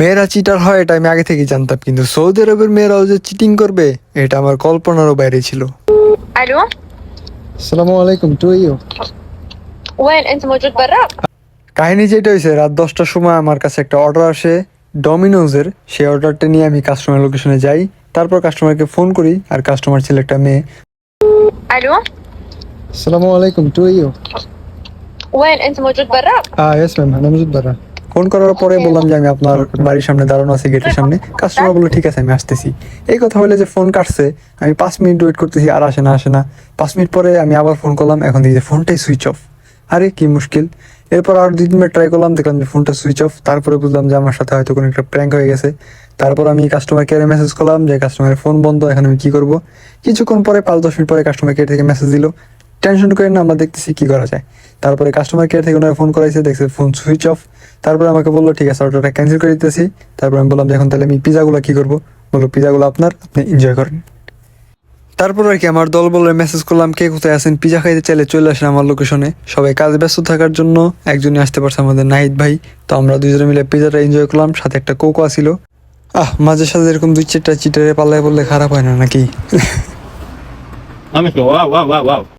মেয়েরা চিটার হয় এটা আমি আগে থেকেই জানতাম, কিন্তু সৌদি আরবের মেয়েরাও যে চিটিং করবে এটা আমার কল্পনারও বাইরে ছিল। الو. আসসালামু আলাইকুম, টু ইউ। وين انت موجود برا؟ কাহিনী যেটা হয়েছে, রাত 10টার সময় আমার কাছে একটা অর্ডার আসে ডমিনোজের। সেই অর্ডারটা নিয়ে আমি কাস্টমার লোকেশনে যাই, তারপর কাস্টমারকে ফোন করি, আর কাস্টমার ছিল একটা মেয়ে। الو. আসসালামু আলাইকুম, টু ইউ। وين انت موجود برا؟ ইয়েস ম্যাম, আমি মজুদ বারা। ফোন করার পরে বললাম যে আমি আপনার বাড়ির সামনে দাঁড়ানো আছি, গেটের সামনে। কাস্টমার বললো ঠিক আছে, আমি আসতেছি। এই কথা বলে যে ফোন কাটছে, আমি 5 মিনিট ওয়েট করতেছি, আর আসে না। 5 মিনিট পরে আমি আবার ফোন করলাম, এখন দেখি যে ফোনটাই সুইচ অফ। আরে কি মুশকিল। এরপর আর 2-3 মিনিট ট্রাই করলাম, দেখলাম যে ফোনটা সুইচ অফ। তারপরে বুঝলাম যে আমার সাথে হয়তো কোনো একটা প্র্যাঙ্ক হয়ে গেছে। তারপর আমি কাস্টমার কেয়ারে মেসেজ করলাম যে কাস্টমারের ফোন বন্ধ, এখন আমি কি করবো। কিছুক্ষণ পরে 5-10 মিনিট পরে কাস্টমার কেয়ার থেকে মেসেজ দিল, টেনশন করেন না, আমরা দেখতেছি কি করা যায়। তারপরে কাস্টমার কেয়ার থেকে ওনারা ফোন করাইছে, দেখছে ফোন সুইচ অফ। তারপরে আমাকে বললো ঠিক আছে, অর্ডারটা ক্যান্সেল করে দিতেছি। তারপর আমি বললাম যে এখন তাহলে আমি পিজাগুলো কি করবো। বললো পিজাগুলো আপনার, আপনি এনজয় করেন। তারপর আর কি আমার দল বলে মেসেজ করলাম কে কোথায় আছেন, পিজা খাইতে চাইলে চলে আসেন আমার লোকেশনে। সবাই কাজ ব্যস্ত থাকার জন্য একজনই আসতে পারছে, আমাদের নাহিদ ভাই। তো আমরা দুজনে মিলে পিজাটা এনজয় করলাম, সাথে একটা কোকো ছিল। মাঝে সাথে এরকম 2-4টা চিটারে পাল্লায় বললে খারাপ হয় না নাকি? Vamos, wow, wow, wow, wow.